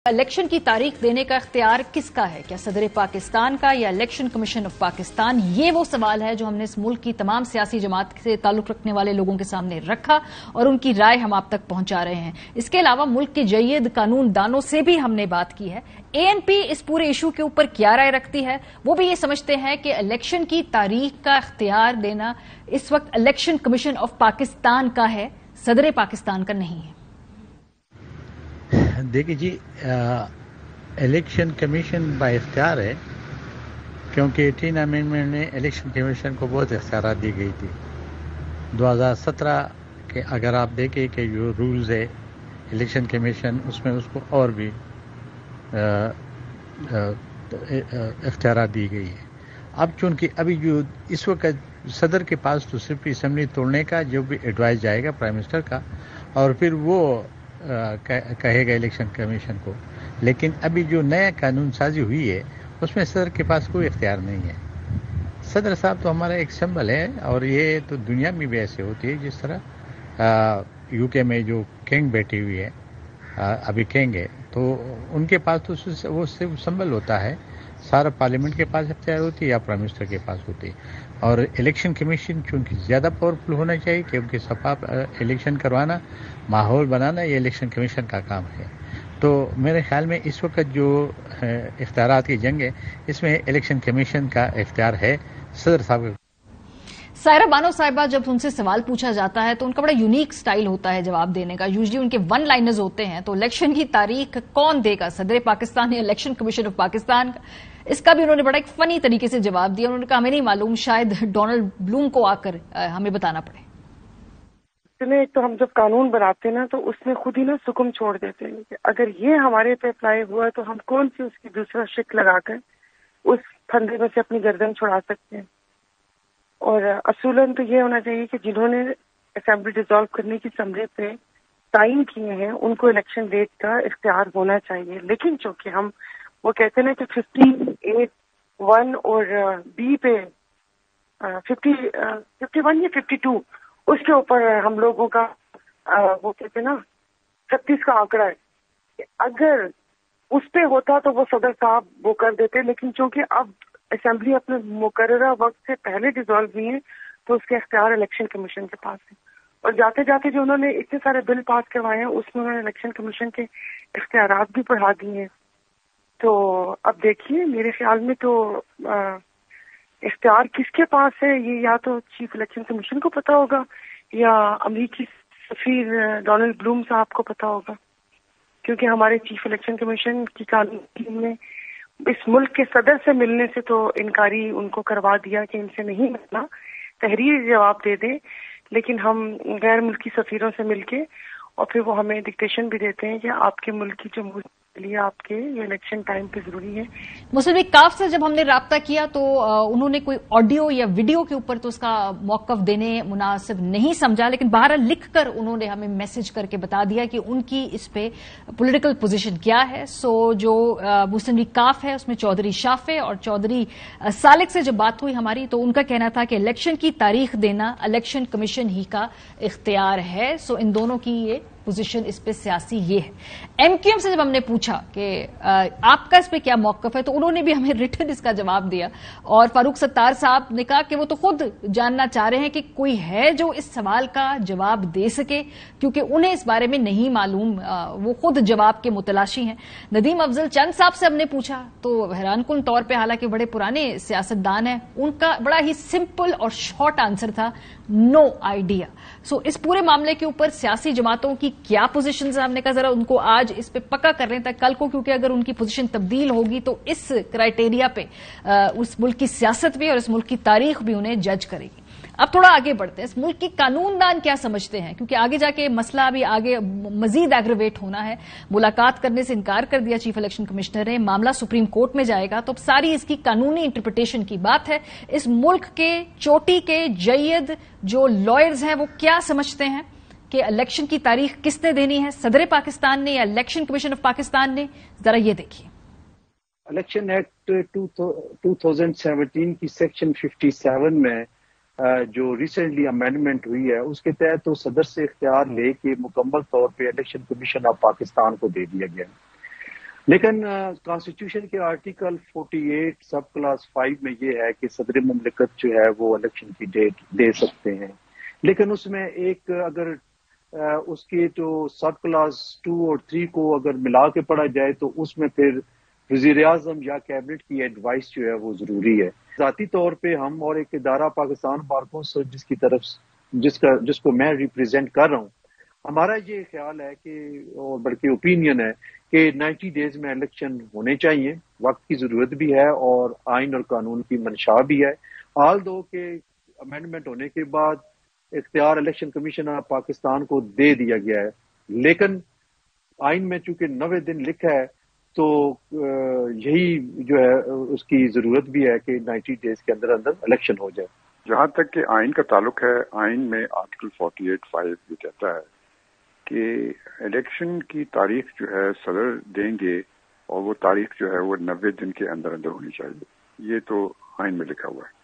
Election کی تاریخ دینے کا اختیار کس کا ہے؟ کیا صدر پاکستان کا یا الیکشن کمیشن آف پاکستان؟ یہ وہ سوال ہے جو ہم نے اس ملک کی تمام سیاسی جماعت سے تعلق رکھنے والے لوگوں کے سامنے رکھا اور ان کی رائے ہم آپ تک پہنچا رہے ہیں۔ اس کے علاوہ ملک کے جید قانون دانوں سے بھی ہم نے بات کی ہے۔ ANP اس پورے ایشو کے اوپر کیا رائے رکھتی ہے؟ وہ بھی یہ سمجھتے ہیں کہ الیکشن کی تاریخ کا اختیار دینا اس وقت الیکشن کمیشن آف پاکستان کا ہے، صدر پاکستان کا نہیں ہے۔ دیکھیے جی، الیکشن کمیشن با اختیار ہے، کیونکہ 18 امینڈمنٹ میں الیکشن کمیشن کو بہت اختیارات دی گئی تھی۔ 2017 کے اگر آپ دیکھیں کہ جو رولز ہے الیکشن کمیشن، اس میں اس کو اور بھی اختیارات دی گئی ہے۔ اب چونکہ ابھی جو اس وقت صدر کے پاس تو صرف اسمبلی توڑنے کا جو بھی ایڈوائز جائے گا پرائم منسٹر کا، اور پھر وہ کہے گا الیکشن کمیشن کو، لیکن ابھی جو نیا قانون سازی ہوئی ہے اس میں صدر کے پاس کوئی اختیار نہیں ہے۔ صدر صاحب تو ہمارا ایک سمبل ہے، اور یہ تو دنیا میں بھی ایسے ہوتی ہے، جس طرح UK میں جو کنگ بیٹھی ہوئی ہے، ابھی کنگ ہے، تو ان کے پاس تو وہ صرف سمبل ہوتا ہے، سارا پارلیمنٹ کے پاس اختیار ہوتی ہے یا پرائم منسٹر کے پاس ہوتی ہے۔ اور الیکشن کمیشن چونکہ زیادہ پاورفل ہونا چاہیے، کیونکہ شفاف الیکشن کروانا، ماحول بنانا، یہ الیکشن کمیشن کا کام ہے۔ تو میرے خیال میں اس وقت جو اختیارات کی جنگ ہے، اس میں الیکشن کمیشن کا اختیار ہے صدر صاحب کا۔ سائرہ بانو صاحبہ، جب ان سے سوال پوچھا جاتا ہے تو ان کا بڑا یونیک سٹائل ہوتا ہے جواب دینے کا، یوزلی ان کے ون لائنرز ہوتے ہیں۔ تو الیکشن کی تاریخ کون دے گا، صدر پاکستان یا الیکشن کمیشن آف پاکستان کا؟ اس کا بھی انہوں نے بڑا ایک فنی طریقے سے جواب دیا۔ انہوں نے کہا ہمیں نہیں معلوم، شاید ڈونلڈ بلوم کو آ کر ہمیں بتانا پڑے۔ ایک تو ہم جب قانون بناتے ہیں نا تو اس میں خود ہی نا سکم چھوڑ دیتے ہیں کہ اگر یہ ہمارے پہ اپلائی ہوا تو ہم کون سی اس کی دوسرا شک لگا کر اس پھندے میں سے اپنی گردن چھڑا سکتے ہیں۔ اور اصولاً تو یہ ہونا چاہیے کہ جنہوں نے اسمبلی ڈیزالو کرنے کی اسمبلی پہ تعین کیے ہیں ان کو الیکشن ڈیٹ کا اختیار ہونا چاہیے، لیکن چونکہ ہم وہ کہتے ہیں نا کہ 51 اور B پہ 51 یا 52 اس کے اوپر ہم لوگوں کا وہ کہتے ہیں نا 36 کا آنکڑا ہے کہ اگر اس پہ ہوتا تو وہ صدر صاحب وہ کر دیتے، لیکن چونکہ اب اسمبلی اپنے مقررہ وقت سے پہلے ڈیزالو ہوئی ہے تو اس کے اختیار الیکشن کمیشن کے پاس ہے۔ اور جاتے جاتے جو انہوں نے اتنے سارے بل پاس کروائے ہیں اس میں انہوں نے الیکشن کمیشن کے اختیارات بھی بڑھا دیے ہیں۔ تو اب دیکھیے، میرے خیال میں تو اختیار کس کے پاس ہے یہ یا تو چیف الیکشن کمیشن کو پتا ہوگا یا امریکی سفیر ڈونلڈ بلوم صاحب کو پتا ہوگا، کیونکہ ہمارے چیف الیکشن کمیشن کی قانون ٹیم نے اس ملک کے صدر سے ملنے سے تو انکاری ان کو کروا دیا کہ ان سے نہیں ملنا، تحریر جواب دے دیں، لیکن ہم غیر ملکی سفیروں سے مل کے اور پھر وہ ہمیں ڈکٹیشن بھی دیتے ہیں کہ آپ کے ملک کی جمہوریت کے لیے آپ کے یہ الیکشن ٹائم پہ ضروری ہے۔ مسلم لیگ کاف سے جب ہم نے رابطہ کیا تو انہوں نے کوئی آڈیو یا ویڈیو کے اوپر تو اس کا موقف دینے مناسب نہیں سمجھا، لیکن بہرحال لکھ کر انہوں نے ہمیں میسج کر کے بتا دیا کہ ان کی اس پہ پولیٹیکل پوزیشن کیا ہے۔ سو جو مسلم لیگ کاف ہے اس میں چودھری شافع اور چودھری سالک سے جب بات ہوئی ہماری تو ان کا کہنا تھا کہ الیکشن کی تاریخ دینا الیکشن کمیشن ہی کا اختیار ہے۔ سو ان دونوں کی یہ پوزیشن اس پہ سیاسی یہ ہے۔ MQM سے جب ہم نے پوچھا کہ آپ کا اس پہ کیا موقف ہے تو انہوں نے بھی ہمیں ریٹن اس کا جواب دیا، اور فاروق ستار صاحب نے کہا کہ وہ تو خود جاننا چاہ رہے ہیں کہ کوئی ہے جو اس سوال کا جواب دے سکے، کیونکہ انہیں اس بارے میں نہیں معلوم، وہ خود جواب کے متلاشی ہیں۔ ندیم افضل چند صاحب سے ہم نے پوچھا تو حیران کن طور پہ، حالانکہ بڑے پرانے سیاستدان ہیں، ان کا بڑا ہی سمپل اور شارٹ آنسر تھا، نو آئیڈیا۔ سو اس پورے معاملے کے اوپر سیاسی جماعتوں کی کیا پوزیشنز ہیں؟ ہم نے کہا ذرا ان کو آج اس پہ پکا کر لیں تاکہ کل کو، کیونکہ اگر ان کی پوزیشن تبدیل ہوگی تو اس کرائیٹیریا پہ اس ملک کی سیاست بھی اور اس ملک کی تاریخ بھی انہیں جج کرے گی۔ اب تھوڑا آگے بڑھتے ہیں، اس ملک کی قانون دان کیا سمجھتے ہیں، کیونکہ آگے جا کے مسئلہ ابھی آگے مزید ایگریویٹ ہونا ہے۔ ملاقات کرنے سے انکار کر دیا چیف الیکشن کمشنر نے، معاملہ سپریم کورٹ میں جائے گا، تو ساری اس کی قانونی انٹرپریٹیشن کی بات ہے۔ اس ملک کے چوٹی کے جید جو لائرز ہیں وہ کیا سمجھتے ہیں کہ الیکشن کی تاریخ کس نے دینی ہے، صدر پاکستان نے یا الیکشن کمیشن آف پاکستان نے؟ ذرا یہ دیکھیے۔ الیکشن ایکٹ 2017 کی سیکشن 57 میں جو ریسنٹلی امینڈمنٹ ہوئی ہے اس کے تحت تو صدر سے اختیار لے کے مکمل طور پہ الیکشن کمیشن آف پاکستان کو دے دیا گیا۔ لیکن کانسٹیٹیوشن کے آرٹیکل 48 سب کلاس 5 میں یہ ہے کہ صدر مملکت جو ہے وہ الیکشن کی ڈیٹ دے سکتے ہیں، لیکن اس میں ایک اگر اس کے جو سب کلاس 2 اور 3 کو اگر ملا کے پڑھا جائے تو اس میں پھر وزیر اعظم یا کیبنٹ کی ایڈوائس جو ہے وہ ضروری ہے. ذاتی طور پہ ہم اور ایک ادارہ پاکستان بار کونسل جس کو میں ریپرزینٹ کر رہا ہوں، ہمارا یہ خیال ہے کہ اور بلکہ اوپینین ہے کہ 90 ڈیز میں الیکشن ہونے چاہیے. وقت کی ضرورت بھی ہے اور آئین اور قانون کی منشا بھی ہے. آل دو کے امینڈمنٹ ہونے کے بعد اختیار الیکشن کمیشن آف پاکستان کو دے دیا گیا ہے، لیکن آئین میں چونکہ 90 دن لکھا ہے تو یہی جو ہے اس کی ضرورت بھی ہے کہ 90 ڈیز کے اندر اندر الیکشن ہو جائے. جہاں تک کہ آئین کا تعلق ہے، آئین میں آرٹیکل 48(5) یہ کہتا ہے کہ الیکشن کی تاریخ جو ہے صدر دیں گے اور وہ تاریخ جو ہے وہ 90 دن کے اندر اندر ہونی چاہیے. یہ تو آئین میں لکھا ہوا ہے.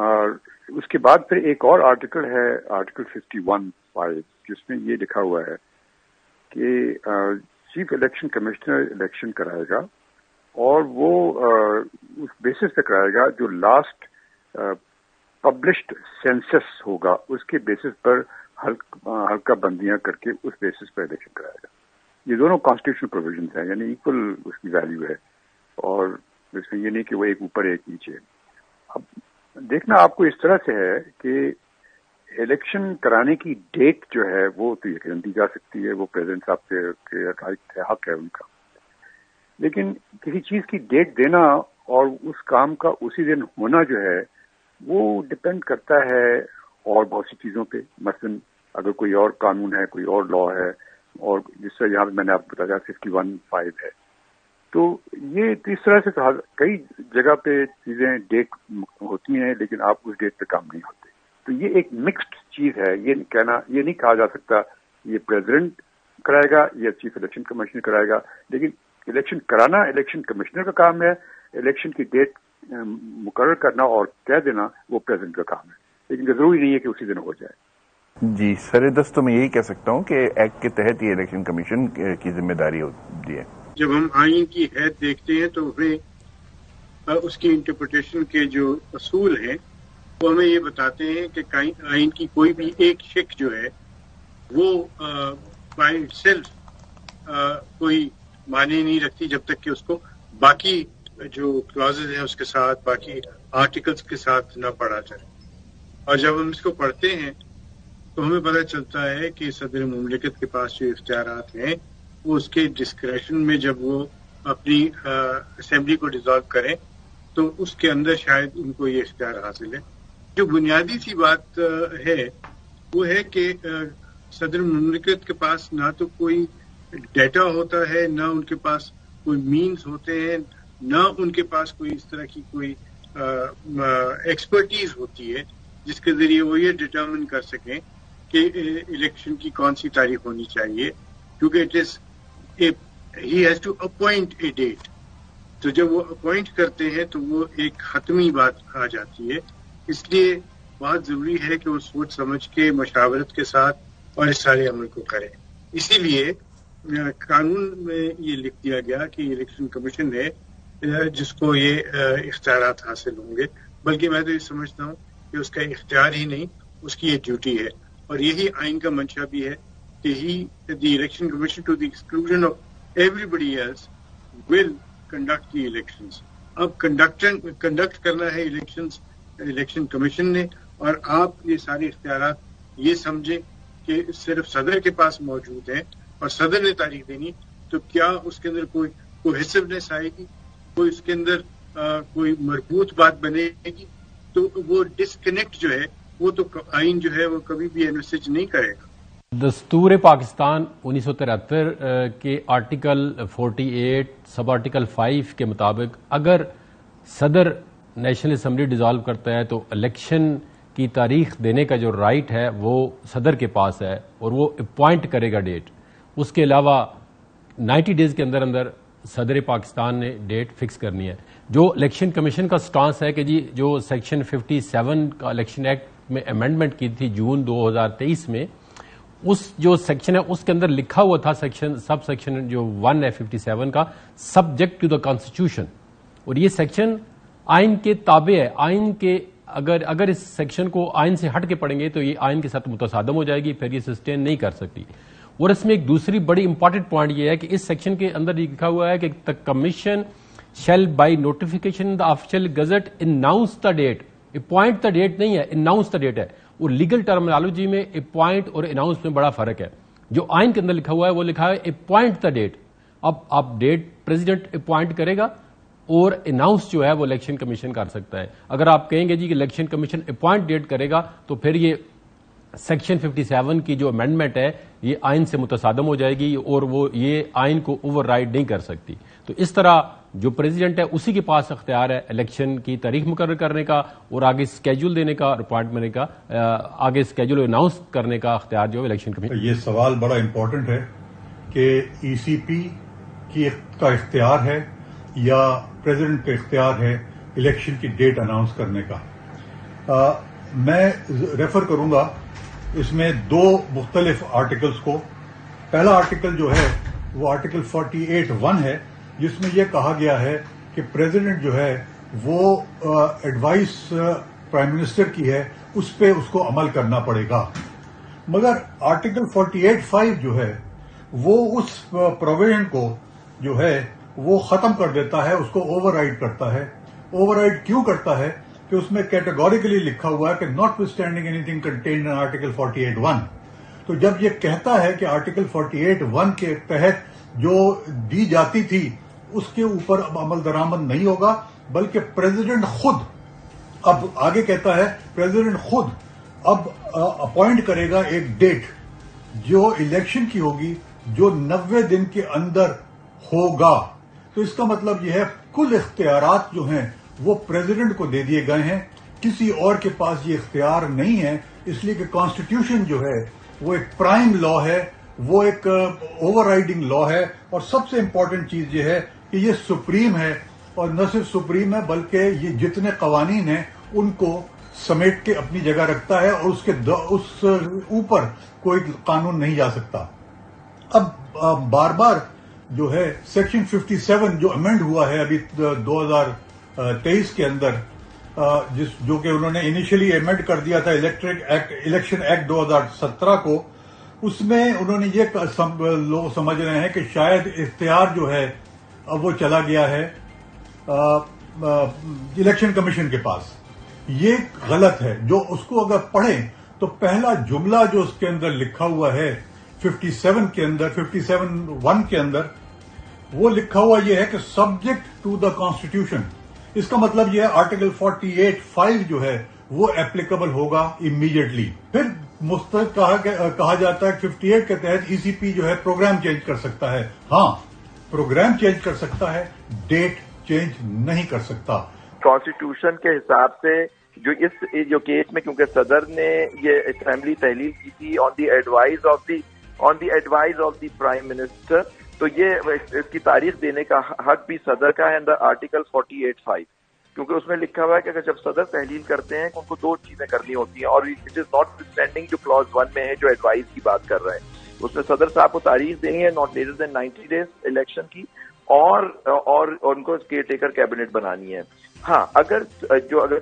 اور اس کے بعد پھر ایک اور آرٹیکل ہے، آرٹیکل 51(5), جس میں یہ لکھا ہوا ہے کہ چیف الیکشن کمشنر الیکشن کرائے گا اور وہ اس بیسس پہ کرائے گا جو لاسٹ پبلشڈ سینسس ہوگا، اس کے بیسس پر حلقہ بندیاں کر کے اس بیسس پر الیکشن کرائے گا. یہ دونوں کانسٹیٹیوشنل پروویژنز ہیں، یعنی ایکول اس کی ویلیو ہے، اور اس میں یہ نہیں کہ وہ ایک اوپر ایک نیچے. اب دیکھنا آپ کو اس طرح سے ہے کہ الیکشن کرانے کی ڈیٹ جو ہے وہ تو یقیناً دی جا سکتی ہے، وہ پریزیڈنٹ صاحب کے حق ہے ان کا، لیکن کسی چیز کی ڈیٹ دینا اور اس کام کا اسی دن ہونا جو ہے وہ ڈپینڈ کرتا ہے اور بہت سی چیزوں پہ. مثلاً اگر کوئی اور قانون ہے، کوئی اور لا ہے، اور جس سے یہاں میں نے آپ کو بتایا 51(5) ہے، تو یہ اس طرح سے کئی جگہ پہ چیزیں ڈیٹ ہوتی ہیں لیکن آپ اس ڈیٹ پہ کام نہیں ہوتے. تو یہ ایک مکسڈ چیز ہے. یہ نہیں کہا جا سکتا یہ پریزیڈنٹ کرائے گا یا چیف الیکشن کمشنر کرائے گا، لیکن الیکشن کرانا الیکشن کمشنر کا کام ہے، الیکشن کی ڈیٹ مقرر کرنا اور کہہ دینا وہ پریزیڈنٹ کا کام ہے، لیکن ضروری نہیں ہے کہ اسی دن ہو جائے. جی سر دست تو میں یہی کہہ سکتا ہوں کہ ایکٹ کے تحت یہ الیکشن کمیشن کی ذمہ داری ہوتی ہے. جب ہم آئین کی حید دیکھتے ہیں تو ہمیں اس کی انٹرپریٹیشن کے جو اصول ہیں وہ ہمیں یہ بتاتے ہیں کہ آئین کی کوئی بھی ایک شک جو ہے وہ بائی اٹ سیلف کوئی معنی نہیں رکھتی جب تک کہ اس کو باقی جو کلازز ہیں اس کے ساتھ، باقی آرٹیکلز کے ساتھ نہ پڑھا جائے. اور جب ہم اس کو پڑھتے ہیں تو ہمیں پتہ چلتا ہے کہ صدر مملکت کے پاس جو اختیارات ہیں وہ اس کے ڈسکریشن میں جب وہ اپنی اسمبلی کو ڈیزالو کریں تو اس کے اندر شاید ان کو یہ اختیار حاصل ہے. جو بنیادی سی بات ہے وہ ہے کہ صدر مملکت کے پاس نہ تو کوئی ڈیٹا ہوتا ہے، نہ ان کے پاس کوئی مینز ہوتے ہیں، نہ ان کے پاس کوئی اس طرح کی کوئی ایکسپرٹیز ہوتی ہے جس کے ذریعے وہ یہ ڈٹرمن کر سکیں کہ الیکشن کی کون سی تاریخ ہونی چاہیے، کیونکہ it is he has to appoint a date. تو جب وہ اپوائنٹ کرتے ہیں تو وہ ایک حتمی بات آ جاتی ہے. اس لیے بہت ضروری ہے کہ وہ سوچ سمجھ کے مشاورت کے ساتھ اور اس سارے عمل کو کریں. اسی لیے قانون میں یہ لکھ دیا گیا کہ الیکشن کمیشن ہے جس کو یہ اختیارات حاصل ہوں گے، بلکہ میں تو یہ سمجھتا ہوں کہ اس کا اختیار ہی نہیں، اس کی یہ ڈیوٹی ہے. اور یہی آئین کا منشا بھی ہے کہ the election commission to the exclusion of everybody else will conduct the elections. اب کنڈکٹ کرنا ہے الیکشن کمیشن نے، اور آپ یہ سارے اختیارات یہ سمجھیں کہ صرف صدر کے پاس موجود ہیں اور صدر نے تاریخ دینی، تو کیا اس کے اندر کوئی کوہیسونیس آئے گی، کوئی اس کے اندر کوئی مربوط بات بنے گی؟ تو وہ ڈسکنیکٹ جو ہے وہ تو آئین جو ہے وہ کبھی بھی انوسج نہیں کرے گا. دستور پاکستان 1973 کے آرٹیکل 48 سب آرٹیکل 5 کے مطابق اگر صدر نیشنل اسمبلی ڈیزالو کرتا ہے تو الیکشن کی تاریخ دینے کا جو رائٹ ہے وہ صدر کے پاس ہے اور وہ اپوائنٹ کرے گا ڈیٹ. اس کے علاوہ 90 ڈیز کے اندر اندر صدر پاکستان نے ڈیٹ فکس کرنی ہے. جو الیکشن کمیشن کا سٹانس ہے کہ جی جو سیکشن 57 کا الیکشن ایکٹ میں امینڈمنٹ کی تھی جون 2023 میں، اس جو سیکشن ہے اس کے اندر لکھا ہوا تھا سب سیکشن جو 1 ہے 57 کا، سبجیکٹ ٹو دا کانسٹیٹیوشن، اور یہ سیکشن آئین کے تابع ہے. آئین کے اگر اس سیکشن کو آئین سے ہٹ کے پڑھیں گے تو یہ آئین کے ساتھ متصادم ہو جائے گی، پھر یہ سسٹین نہیں کر سکتی. اور اس میں ایک دوسری بڑی امپورٹنٹ پوائنٹ یہ ہے کہ اس سیکشن کے اندر یہ لکھا ہوا ہے کہ the commission shall by notification the official gazette announce the date. Appoint the date نہیں ہے، اناؤنس دا ڈیٹ ہے. اور لیگل ٹرمنالوجی میں اپوائنٹ اور اناؤنس میں بڑا فرق ہے. جو آئین کے اندر لکھا ہوا ہے وہ لکھا ہے اپوائنٹ دا ڈیٹ. اب آپ ڈیٹ پریزیڈنٹ اپوائنٹ کرے گا اور اناؤنس جو ہے وہ الیکشن کمیشن کر سکتا ہے. اگر آپ کہیں گے جی کہ الیکشن کمیشن اپوائنٹ ڈیٹ کرے گا تو پھر یہ سیکشن 57 کی جو امینڈمنٹ ہے یہ آئین سے متصادم ہو جائے گی اور وہ یہ آئین کو اوور رائڈ نہیں کر سکتی. تو اس طرح جو پریزیڈنٹ ہے اسی کے پاس اختیار ہے الیکشن کی تاریخ مقرر کرنے کا اور آگے اسکیجول دینے کا، اپوائنٹمنٹ کا، آگے اسکیجول اناؤنس کرنے کا اختیار جو الیکشن کمیشن. یہ سوال بڑا امپورٹنٹ ہے کہ ای سی پی کا اختیار ہے یا پریزیڈنٹ کا اختیار ہے الیکشن کی ڈیٹ اناؤنس کرنے کا. میں ریفر کروں گا اس میں دو مختلف آرٹیکلز کو. پہلا آرٹیکل جو ہے وہ آرٹیکل 48(1) ہے، جس میں یہ کہا گیا ہے کہ پریزیڈنٹ جو ہے وہ ایڈوائس پرائم منسٹر کی ہے، اس پہ اس کو عمل کرنا پڑے گا. مگر آرٹیکل 48(5) جو ہے وہ اس پروویژن کو جو ہے وہ ختم کر دیتا ہے، اس کو اوور رائڈ کرتا ہے. اوور رائڈ کیوں کرتا ہے؟ کہ اس میں کیٹیگوریکلی لکھا ہوا ہے کہ notwithstanding anything contained in article 48(1). تو جب یہ کہتا ہے کہ آرٹیکل 48(1) کے تحت جو دی جاتی تھی اس کے اوپر اب عمل درآمد نہیں ہوگا، بلکہ پریزیڈنٹ خود، اب آگے کہتا ہے پریزیڈنٹ خود اب اپوائنٹ کرے گا ایک ڈیٹ جو الیکشن کی ہوگی، جو 90 دن کے اندر ہوگا. تو اس کا مطلب یہ ہے کل اختیارات جو ہیں وہ پریزیڈنٹ کو دے دیے گئے ہیں، کسی اور کے پاس یہ اختیار نہیں ہے. اس لیے کہ کانسٹیٹیوشن جو ہے وہ ایک پرائم لا ہے، وہ ایک اوور رائڈنگ لا ہے. اور سب سے امپورٹنٹ چیز یہ ہے کہ یہ سپریم ہے، اور نہ صرف سپریم ہے بلکہ یہ جتنے قوانین ہیں ان کو سمیٹ کے اپنی جگہ رکھتا ہے، اور اس اوپر کوئی قانون نہیں جا سکتا. اب بار بار جو ہے سیکشن 57 جو امینڈ ہوا ہے ابھی 2023 کے اندر، جو کہ انہوں نے انیشلی امینڈ کر دیا تھا الیکشن ایکٹ 2017 کو، اس میں انہوں نے یہ لوگ سمجھ رہے ہیں کہ شاید اختیار جو ہے اب وہ چلا گیا ہے الیکشن کمیشن کے پاس. یہ غلط ہے. جو اس کو اگر پڑھیں تو پہلا جملہ جو اس کے اندر لکھا ہوا ہے 57 کے اندر، 57(1) کے اندر، وہ لکھا ہوا یہ ہے کہ سبجیکٹ ٹو دا کانسٹیٹیوشن. اس کا مطلب یہ ہے آرٹیکل 48(5) جو ہے وہ ایپلیکیبل ہوگا امیڈیٹلی. پھر مستقل کہا جاتا ہے 58 کے تحت ای سی پی جو ہے پروگرام چینج کر سکتا ہے. ہاں، پروگرام چینج کر سکتا ہے، ڈیٹ چینج نہیں کر سکتا. کانسٹیٹیوشن کے حساب سے جو کیس میں، کیونکہ صدر نے یہ اسمبلی تحلیل کی تھی on the advice of the prime minister, تو یہ اس کی تاریخ دینے کا حق بھی صدر کا ہے اندر آرٹیکل 48(5), کیونکہ اس میں لکھا ہوا ہے کہ اگر جب صدر تحلیل کرتے ہیں ان کو دو چیزیں کرنی ہوتی ہیں، اور اٹ از ناٹ اسٹینڈنگ جو کلاز 1 میں ہے جو ایڈوائز کی بات کر رہا ہے، اس میں صدر صاحب کو تاریخ دینی ہے not later than 90 days election کی، اور ان کو کیئر ٹیکر کیبنٹ بنانی ہے. ہاں، اگر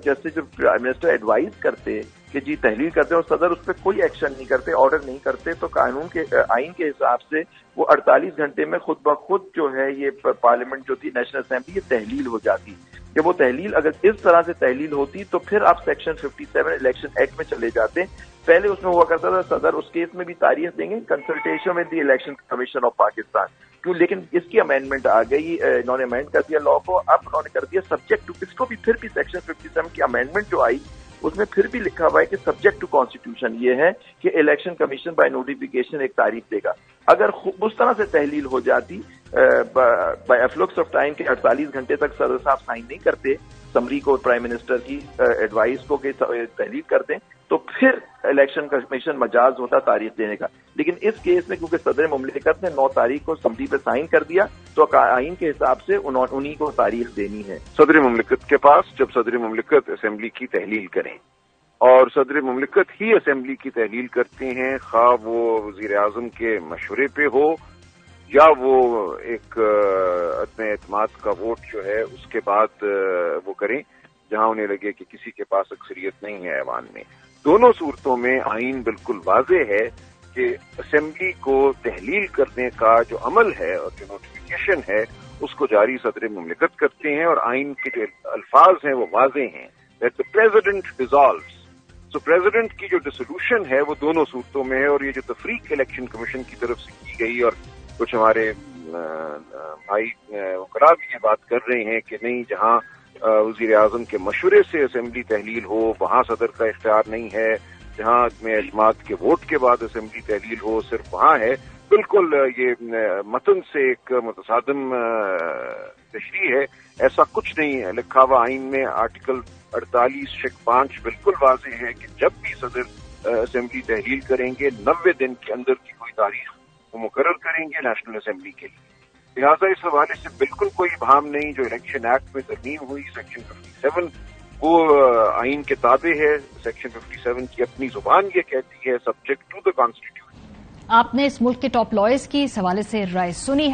جیسے جو پرائم منسٹر ایڈوائز کرتے کہ جی تحلیل کرتے اور صدر اس پہ کوئی ایکشن نہیں کرتے، آرڈر نہیں کرتے، تو قانون کے آئین کے حساب سے وہ 48 گھنٹے میں خود بخود جو ہے یہ پارلیمنٹ جو تھی نیشنل اسمبلی یہ تحلیل ہو جاتی. جب وہ تحلیل اگر اس طرح سے تحلیل ہوتی تو پھر آپ سیکشن 57 الیکشن ایکٹ میں چلے جاتے. پہلے اس میں ہوا کرتا تھا صدر اس کیس میں بھی تاریخ دیں گے consultation with the election commission of Pakistan. کیوں؟ لیکن اس کی امینڈمنٹ آ گئی، انہوں نے امینڈ کر دیا لا کو. اب انہوں نے کر دیا سبجیکٹ ٹو، اس کو بھی پھر بھی سیکشن 57 کی امینڈمنٹ جو آئی اس میں پھر بھی لکھا ہوا ہے کہ سبجیکٹ ٹو کانسٹیٹیوشن یہ ہے کہ الیکشن کمیشن بائی نوٹیفیکیشن ایک تاریخ دے گا. اگر اس طرح سے تحلیل ہو جاتی بائی افلکس آف ٹائم کے 48 گھنٹے تک صدر صاحب سائن نہیں کرتے سمری کو پرائم منسٹر کی ایڈوائز کو کہ تحلیل کرتے، تو پھر الیکشن کمیشن مجاز ہوتا تاریخ دینے کا. لیکن اس کیس میں کیونکہ صدر مملکت نے 9 تاریخ کو سمری پہ سائن کر دیا تو آئین کے حساب سے انہی کو تاریخ دینی ہے. صدر مملکت کے پاس جب صدر مملکت اسمبلی کی تحلیل کریں اور صدر مملکت ہی اسمبلی کی تحلیل کرتے ہیں، خواہ وہ وزیر اعظم کے مشورے پہ ہو یا وہ ایک عدم اعتماد کا ووٹ جو ہے اس کے بعد وہ کریں جہاں انہیں لگے کہ کسی کے پاس اکثریت نہیں ہے ایوان میں۔ دونوں صورتوں میں آئین بالکل واضح ہے کہ اسمبلی کو تحلیل کرنے کا جو عمل ہے اور جو نوٹیفیکیشن ہے اس کو جاری صدر مملکت کرتے ہیں، اور آئین کے جو الفاظ ہیں وہ واضح ہیں that the president dissolves. So president کی جو ڈسولوشن ہے وہ دونوں صورتوں میں ہے، اور یہ جو تفریق الیکشن کمیشن کی طرف سے کی گئی، اور کچھ ہمارے بھائی وکلاء بھی یہ بات کر رہے ہیں کہ نہیں، جہاں وزیر اعظم کے مشورے سے اسمبلی تحلیل ہو وہاں صدر کا اختیار نہیں ہے، جہاں میں اعتماد کے ووٹ کے بعد اسمبلی تحلیل ہو صرف وہاں ہے۔ بالکل یہ متن سے ایک متصادم تشریح ہے، ایسا کچھ نہیں ہے لکھا ہوا آئین میں۔ آرٹیکل 48(5) بالکل واضح ہے کہ جب بھی صدر اسمبلی تحلیل کریں گے 90 دن کے اندر کی کوئی تاریخ وہ مقرر کریں گے نیشنل اسمبلی کے لیے۔ لہٰذا اس حوالے سے بالکل کوئی ابہام نہیں۔ جو الیکشن ایکٹ میں ترمیم ہوئی سیکشن 57 وہ آئین کے تابع ہے۔ سیکشن 57 کی اپنی زبان یہ کہتی ہے سبجیکٹ ٹو دا کانسٹیٹیوشن۔ آپ نے اس ملک کے ٹاپ لائرز کی اس حوالے سے رائے سنی ہے۔